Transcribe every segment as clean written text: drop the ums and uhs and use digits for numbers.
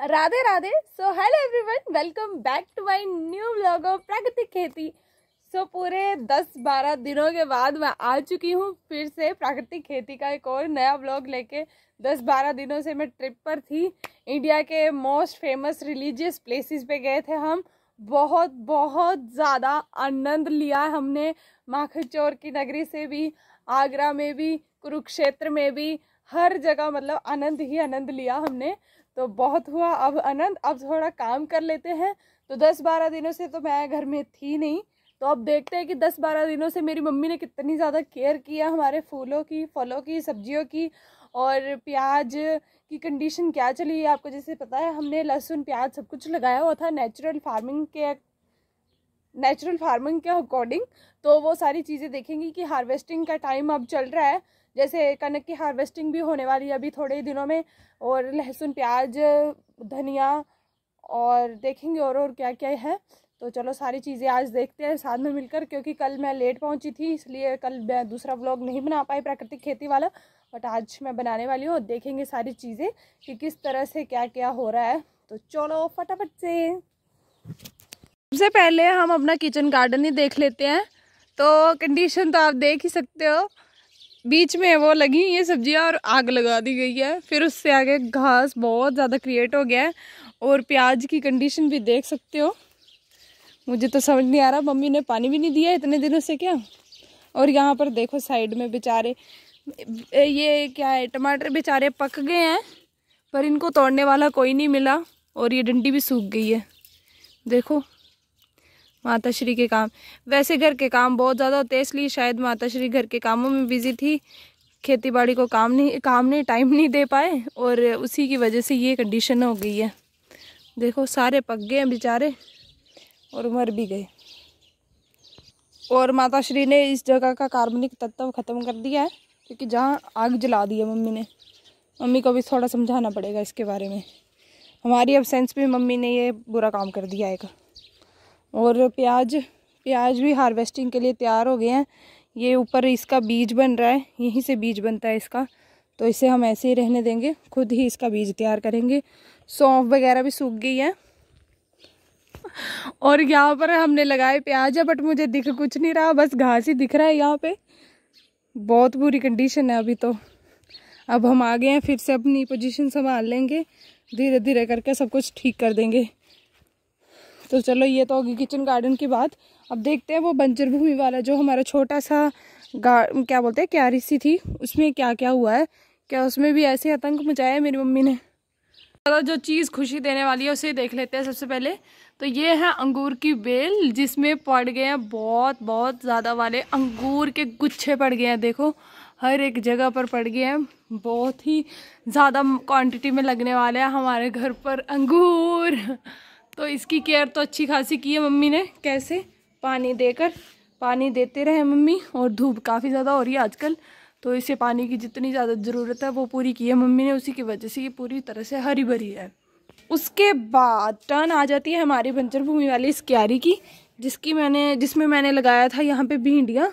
Radhe Radhe. So hello everyone, welcome back to my new vlog of प्राकृतिक खेती। पूरे 10-12 दिनों के बाद मैं आ चुकी हूँ फिर से प्राकृतिक खेती का एक और नया व्लॉग लेके। 10-12 दिनों से मैं ट्रिप पर थी। इंडिया के मोस्ट फेमस रिलीजियस प्लेसेस पे गए थे हम। बहुत बहुत ज़्यादा आनंद लिया हमने। माखनचोर की नगरी से भी, आगरा में भी, कुरुक्षेत्र में भी, हर जगह मतलब आनंद ही आनंद लिया हमने। तो बहुत हुआ अब आनंद। अब थोड़ा काम कर लेते हैं। तो 10-12 दिनों से तो मैं घर में थी नहीं, तो अब देखते हैं कि 10-12 दिनों से मेरी मम्मी ने कितनी ज़्यादा केयर किया हमारे फूलों की, फलों की, सब्जियों की। और प्याज की कंडीशन क्या चली है आपको जैसे पता है, हमने लहसुन प्याज सब कुछ लगाया हुआ था नेचुरल फार्मिंग के अकॉर्डिंग। तो वो सारी चीज़ें देखेंगी कि हार्वेस्टिंग का टाइम अब चल रहा है, जैसे कनक की हार्वेस्टिंग भी होने वाली है अभी थोड़े ही दिनों में। और लहसुन प्याज धनिया और देखेंगे और क्या क्या है। तो चलो सारी चीज़ें आज देखते हैं साथ में मिलकर, क्योंकि कल मैं लेट पहुंची थी इसलिए कल मैं दूसरा व्लॉग नहीं बना पाई प्राकृतिक खेती वाला। बट आज मैं बनाने वाली हूँ। देखेंगे सारी चीज़ें कि किस तरह से क्या क्या हो रहा है। तो चलो फटाफट से सबसे पहले हम अपना किचन गार्डन ही देख लेते हैं। तो कंडीशन तो आप देख ही सकते हो, बीच में वो लगी ये सब्जियां और आग लगा दी गई है। फिर उससे आगे घास बहुत ज़्यादा क्रिएट हो गया है। और प्याज की कंडीशन भी देख सकते हो। मुझे तो समझ नहीं आ रहा, मम्मी ने पानी भी नहीं दिया इतने दिनों से क्या। और यहाँ पर देखो साइड में बेचारे ये क्या है, टमाटर बेचारे पक गए हैं पर इनको तोड़ने वाला कोई नहीं मिला। और ये डंडी भी सूख गई है। देखो माता श्री के काम, वैसे घर के काम बहुत ज़्यादा होते हैं इसलिए शायद माता श्री घर के कामों में बिजी थी, खेती बाड़ी को टाइम नहीं दे पाए और उसी की वजह से ये कंडीशन हो गई है। देखो सारे पक गए हैं बेचारे और मर भी गए। और माता श्री ने इस जगह का कार्बनिक तत्व ख़त्म कर दिया है, क्योंकि जहाँ आग जला दी है मम्मी ने। मम्मी को भी थोड़ा समझाना पड़ेगा इसके बारे में। हमारी एब्सेंस में मम्मी ने ये बुरा काम कर दिया है। और प्याज भी हार्वेस्टिंग के लिए तैयार हो गए हैं। ये ऊपर इसका बीज बन रहा है, यहीं से बीज बनता है इसका। तो इसे हम ऐसे ही रहने देंगे, खुद ही इसका बीज तैयार करेंगे। सौंफ वगैरह भी सूख गई है। और यहाँ पर हमने लगाए प्याज है, बट मुझे दिख कुछ नहीं रहा, बस घास ही दिख रहा है यहाँ पे। बहुत बुरी कंडीशन है अभी तो। अब हम आ गए हैं, फिर से अपनी पोजीशन संभाल लेंगे, धीरे धीरे करके सब कुछ ठीक कर देंगे। तो चलो ये तो होगी किचन गार्डन की बात। अब देखते हैं वो बंजर भूमि वाला जो हमारा छोटा सा क्या बोलते हैं क्यारी सी थी, उसमें क्या क्या हुआ है। क्या उसमें भी ऐसे आतंक मचाया है मेरी मम्मी ने। चलो जो चीज़ खुशी देने वाली है उसे देख लेते हैं सबसे पहले। तो ये है अंगूर की बेल, जिसमें पड़ गए हैं बहुत बहुत ज़्यादा वाले अंगूर के गुच्छे पड़ गए हैं। देखो हर एक जगह पर पड़ गए हैं। बहुत ही ज़्यादा क्वान्टिटी में लगने वाले हैं हमारे घर पर अंगूर। तो इसकी केयर तो अच्छी खासी की है मम्मी ने। कैसे पानी देते रहे मम्मी। और धूप काफ़ी ज़्यादा हो रही है आजकल, तो इसे पानी की जितनी ज़्यादा ज़रूरत है वो पूरी की है मम्मी ने। उसी की वजह से ये पूरी तरह से हरी भरी है। उसके बाद टर्न आ जाती है हमारी बंजर भूमि वाली इस क्यारी की, जिसमें मैंने लगाया था यहाँ पे भिंडियाँ।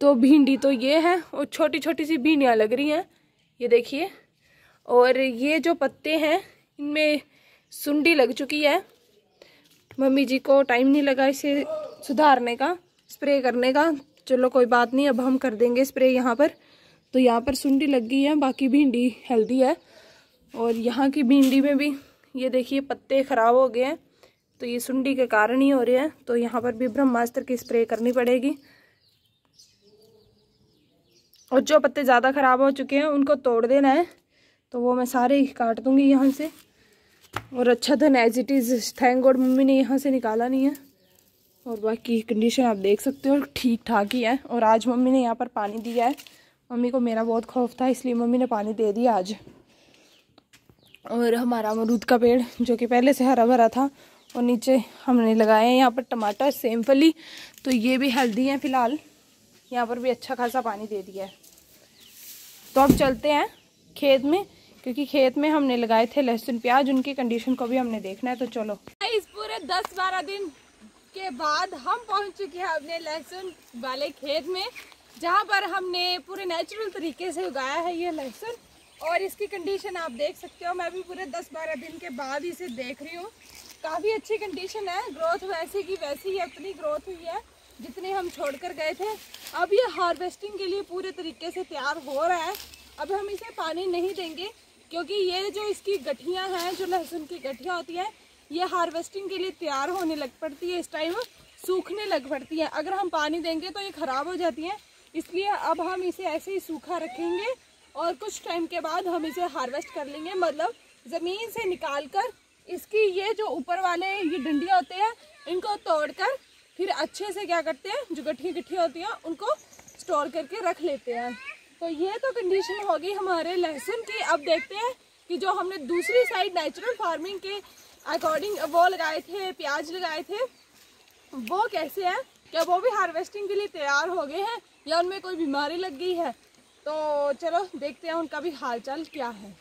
तो भिंडी तो ये है, और छोटी छोटी सी भिंडियाँ लग रही हैं, ये देखिए। और ये जो पत्ते हैं इनमें सुंडी लग चुकी है। मम्मी जी को टाइम नहीं लगा इसे सुधारने का, स्प्रे करने का। चलो कोई बात नहीं, अब हम कर देंगे स्प्रे यहाँ पर। तो यहाँ पर सुंडी लग गई है, बाकी भिंडी हेल्दी है। और यहाँ की भिंडी में भी ये देखिए पत्ते ख़राब हो गए हैं, तो ये सुंडी के कारण ही हो रहे हैं। तो यहाँ पर भी ब्रह्मास्त्र की स्प्रे करनी पड़ेगी। और जो पत्ते ज़्यादा ख़राब हो चुके हैं उनको तोड़ देना है, तो वो मैं सारे ही काट दूँगी यहाँ से। और अच्छा था as it is, thank God mummy ने यहाँ से निकाला नहीं है। और बाकी कंडीशन आप देख सकते हो ठीक ठाक ही है। और आज मम्मी ने यहाँ पर पानी दिया है। मम्मी को मेरा बहुत खौफ था इसलिए मम्मी ने पानी दे दिया आज। और हमारा अमरूद का पेड़ जो कि पहले से हरा भरा था, और नीचे हमने लगाए हैं यहाँ पर टमाटर सेम फली, तो ये भी हेल्दी हैं फ़िलहाल। यहाँ पर भी अच्छा खासा पानी दे दिया है। तो अब चलते हैं खेत में, क्योंकि खेत में हमने लगाए थे लहसुन प्याज, उनकी कंडीशन को भी हमने देखना है। तो चलो इस पूरे 10-12 दिन के बाद हम पहुंच चुके हैं अपने लहसुन वाले खेत में, जहां पर हमने पूरे नेचुरल तरीके से उगाया है ये लहसुन। और इसकी कंडीशन आप देख सकते हो, मैं भी पूरे 10-12 दिन के बाद इसे देख रही हूँ। काफ़ी अच्छी कंडीशन है, ग्रोथ वैसे की वैसी है, उतनी ग्रोथ हुई है जितनी हम छोड़ कर गए थे। अब ये हार्वेस्टिंग के लिए पूरे तरीके से तैयार हो रहा है। अब हम इसे पानी नहीं देंगे क्योंकि ये जो इसकी गठियाँ हैं, जो लहसुन की गठियाँ होती हैं, ये हार्वेस्टिंग के लिए तैयार होने लग पड़ती है, इस टाइम सूखने लग पड़ती है। अगर हम पानी देंगे तो ये ख़राब हो जाती हैं, इसलिए अब हम इसे ऐसे ही सूखा रखेंगे और कुछ टाइम के बाद हम इसे हार्वेस्ट कर लेंगे। मतलब ज़मीन से निकाल कर इसकी ये जो ऊपर वाले ये डंडियाँ होते हैं, इनको तोड़कर फिर अच्छे से क्या करते हैं, जो गठिया होती हैं उनको स्टोर करके रख लेते हैं। तो ये तो कंडीशन होगी हमारे लहसुन की। अब देखते हैं कि जो हमने दूसरी साइड नेचुरल फार्मिंग के अकॉर्डिंग वो लगाए थे, प्याज लगाए थे, वो कैसे हैं, क्या वो भी हार्वेस्टिंग के लिए तैयार हो गए हैं या उनमें कोई बीमारी लग गई है। तो चलो देखते हैं उनका भी हालचाल क्या है।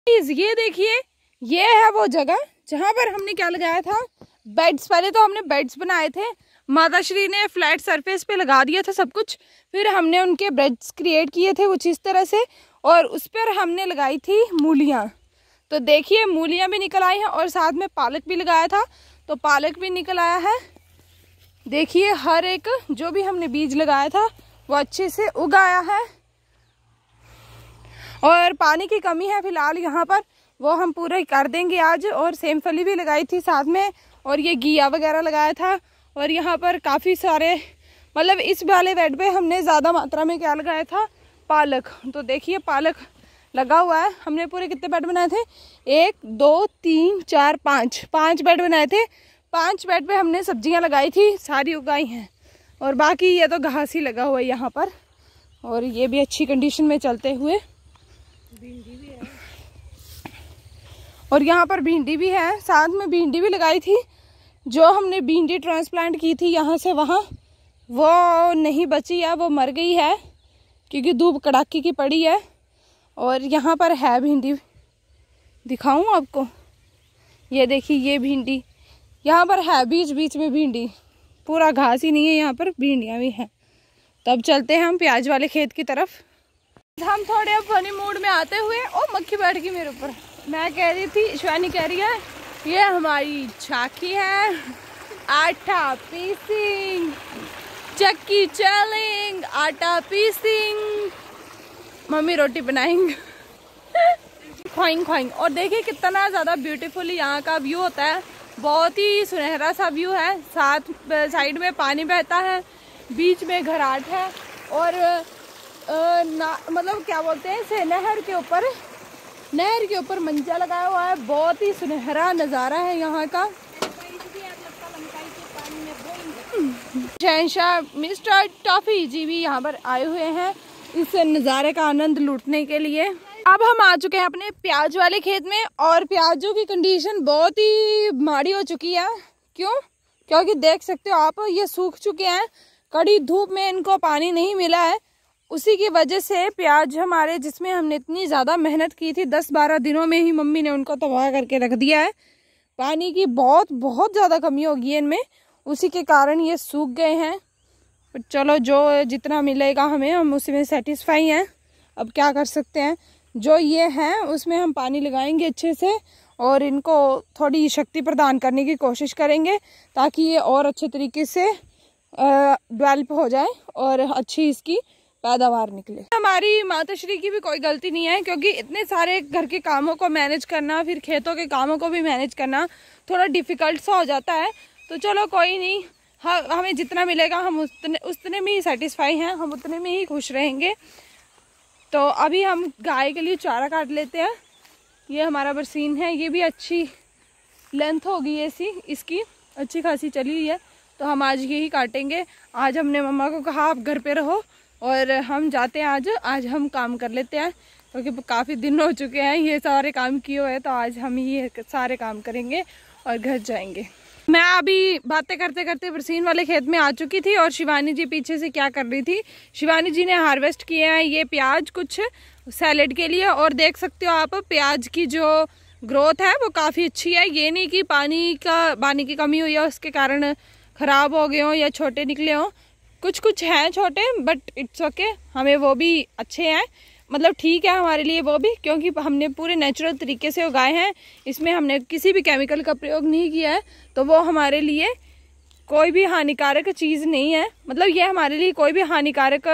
ये देखिए, ये है वो जगह जहाँ पर हमने क्या लगाया था, बेड्स। पहले तो हमने बेड्स बनाए थे, माताश्री ने फ्लैट सरफेस पे लगा दिया था सब कुछ, फिर हमने उनके बेड्स क्रिएट किए थे कुछ इस तरह से, और उस पर हमने लगाई थी मूलियाँ। तो देखिए मूलियाँ भी निकल आई हैं और साथ में पालक भी लगाया था, तो पालक भी निकल आया है। देखिए हर एक जो भी हमने बीज लगाया था वो अच्छे से उग आया है। और पानी की कमी है फिलहाल यहाँ पर, वो हम पूरा कर देंगे आज। और सेमफली भी लगाई थी साथ में, और ये घिया वगैरह लगाया था। और यहाँ पर काफ़ी सारे, मतलब इस वाले बेड पे हमने ज़्यादा मात्रा में क्या लगाया था, पालक। तो देखिए पालक लगा हुआ है। हमने पूरे कितने बेड बनाए थे, 1 2 3 4 5 बेड बनाए थे। 5 बेड पे हमने सब्जियां लगाई थी, सारी उगाई हैं। और बाकी ये तो घास ही लगा हुआ है यहाँ पर, और ये भी अच्छी कंडीशन में चलते हुए। भिंडी भी है, और यहाँ पर भिंडी भी है, साथ में भिंडी भी लगाई थी। जो हमने भिंडी ट्रांसप्लांट की थी यहाँ से वहाँ, वो नहीं बची है, वो मर गई है क्योंकि धूप कड़ाके की पड़ी है। और यहाँ पर है भिंडी, दिखाऊं आपको, ये देखिए ये भिंडी यहाँ पर है, बीच बीच में भिंडी, पूरा घास ही नहीं है यहाँ पर, भिंडियाँ भी हैं। तब चलते हैं हम प्याज वाले खेत की तरफ। हम थोड़े अब फनी मूड में आते हुए, ओ मक्खी बैठ गई मेरे ऊपर। मैं कह रही थी, शिवानी कह रही है ये हमारी झांकी है, आटा पीसिंग, चक्की चलिंग, आटा पीसिंग, मम्मी रोटी बनाएंगे ख्वाइंग ख्वाइंग। और देखिए कितना ज़्यादा ब्यूटीफुल यहाँ का व्यू होता है, बहुत ही सुनहरा सा व्यू है। साथ साइड में पानी बहता है, बीच में घराट है, और मतलब क्या बोलते हैं इसे, नहर के ऊपर मंचा लगाया हुआ है। बहुत ही सुनहरा नज़ारा है यहाँ का। शहंशाह मिस्टर टॉफी जी भी यहाँ पर आए हुए हैं इस नज़ारे का आनंद लूटने के लिए। अब हम आ चुके हैं अपने प्याज वाले खेत में, और प्याजों की कंडीशन बहुत ही माड़ी हो चुकी है। क्यों? क्योंकि देख सकते हो आप, ये सूख चुके हैं, कड़ी धूप में इनको पानी नहीं मिला है। उसी की वजह से प्याज हमारे, जिसमें हमने इतनी ज़्यादा मेहनत की थी, 10-12 दिनों में ही मम्मी ने उनको तबाह करके रख दिया है। पानी की बहुत ज़्यादा कमी होगी इनमें, उसी के कारण ये सूख गए हैं। चलो जो जितना मिलेगा हमें, हम उसमें सेटिस्फाई हैं। अब क्या कर सकते हैं, जो ये हैं उसमें हम पानी लगाएंगे अच्छे से, और इनको थोड़ी शक्ति प्रदान करने की कोशिश करेंगे ताकि ये और अच्छे तरीके से डेवलप हो जाए और अच्छी इसकी पैदावार निकले। हमारी माताश्री की भी कोई गलती नहीं है, क्योंकि इतने सारे घर के कामों को मैनेज करना, फिर खेतों के कामों को भी मैनेज करना थोड़ा डिफ़िकल्ट सा हो जाता है। तो चलो कोई नहीं, हाँ हमें जितना मिलेगा हम उतने में ही सेटिस्फाई हैं, हम उतने में ही खुश रहेंगे। तो अभी हम गाय के लिए चारा काट लेते हैं। ये हमारा बरसीन है, ये भी अच्छी लेंथ होगी इसकी अच्छी खासी चली हुई है, तो हम आज यही काटेंगे। आज हमने मम्मा को कहा आप घर पे रहो और हम जाते हैं, आज हम काम कर लेते हैं, क्योंकि काफ़ी दिन हो चुके हैं ये सारे काम किए हुए, तो आज हम ये सारे काम करेंगे और घर जाएंगे। मैं अभी बातें करते करते बरसीन वाले खेत में आ चुकी थी, और शिवानी जी पीछे से क्या कर रही थी, शिवानी जी ने हार्वेस्ट किए हैं ये प्याज कुछ सैलेड के लिए। और देख सकते हो आप प्याज की जो ग्रोथ है वो काफ़ी अच्छी है। ये नहीं कि पानी की कमी हुई है उसके कारण ख़राब हो गए हों या छोटे निकले हों, कुछ हैं छोटे, बट इट्स ओके, हमें वो भी अच्छे हैं। मतलब ठीक है हमारे लिए वो भी, क्योंकि हमने पूरे नेचुरल तरीके से उगाए हैं, इसमें हमने किसी भी केमिकल का प्रयोग नहीं किया है, तो वो हमारे लिए कोई भी हानिकारक चीज़ नहीं है। मतलब ये हमारे लिए कोई भी हानिकारक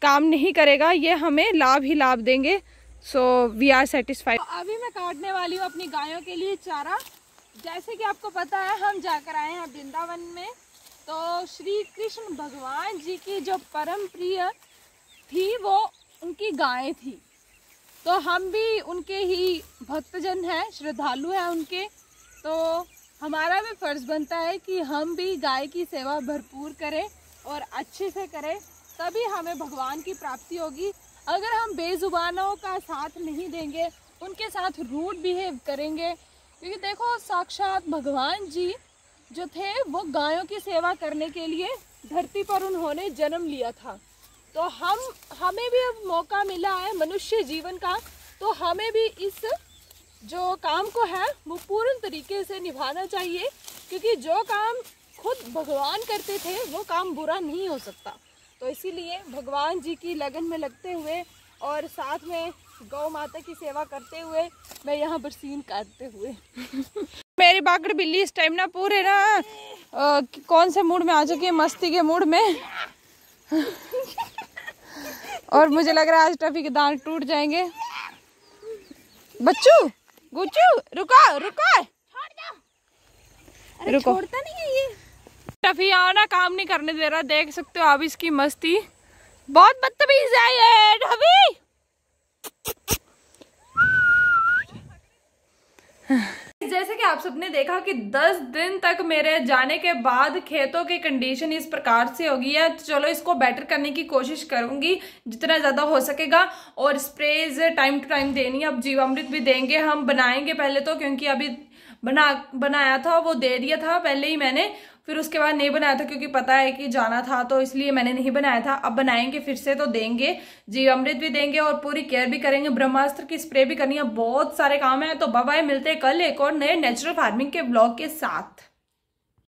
काम नहीं करेगा, ये हमें लाभ ही लाभ देंगे। So we are satisfied. अभी मैं काटने वाली हूँ अपनी गायों के लिए चारा। जैसे कि आपको पता है हम जाकर आए हैं वृंदावन में, तो श्री कृष्ण भगवान जी की जो परम प्रिय थी वो उनकी गायें थी। तो हम भी उनके ही भक्तजन हैं, श्रद्धालु हैं उनके, तो हमारा भी फर्ज बनता है कि हम भी गाय की सेवा भरपूर करें और अच्छे से करें, तभी हमें भगवान की प्राप्ति होगी। अगर हम बेजुबानों का साथ नहीं देंगे, उनके साथ रूड बिहेव करेंगे, क्योंकि देखो साक्षात भगवान जी जो थे वो गायों की सेवा करने के लिए धरती पर उन्होंने जन्म लिया था। तो हमें भी अब मौका मिला है मनुष्य जीवन का, तो हमें भी इस जो काम को है वो पूर्ण तरीके से निभाना चाहिए, क्योंकि जो काम खुद भगवान करते थे वो काम बुरा नहीं हो सकता। तो इसीलिए भगवान जी की लगन में लगते हुए और साथ में गौ माता की सेवा करते हुए मैं यहाँ पर सीन काटते हुए मेरी बाकड़ बिल्ली इस टाइम ना पूरे ना कौन से मूड में आ चुकी है, मस्ती के मूड में। और मुझे लग रहा है आज टफी के दांत टूट जाएंगे। बच्चू गुच्चू रुको रुको, अरे रुको, छोड़ता नहीं है ये। टफी आओ ना, काम नहीं करने दे रहा, देख सकते हो आप इसकी मस्ती, बहुत बदतमीज है ये टफी। जैसे कि आप सबने देखा कि 10 दिन तक मेरे जाने के बाद खेतों की कंडीशन इस प्रकार से हो गई है। तो चलो इसको बेटर करने की कोशिश करूंगी जितना ज़्यादा हो सकेगा, और स्प्रेज टाइम टू टाइम देनी है। अब जीवामृत भी देंगे, हम बनाएंगे पहले तो, क्योंकि अभी बनाया था वो दे दिया था पहले ही मैंने, फिर उसके बाद नहीं बनाया था क्योंकि पता है कि जाना था, तो इसलिए मैंने नहीं बनाया था। अब बनाएंगे फिर से, तो देंगे, जीवामृत भी देंगे और पूरी केयर भी करेंगे, ब्रह्मास्त्र की स्प्रे भी करनी है, बहुत सारे काम है। तो बाय बाय, मिलते हैं कल एक और नए नेचुरल फार्मिंग के ब्लॉग के साथ।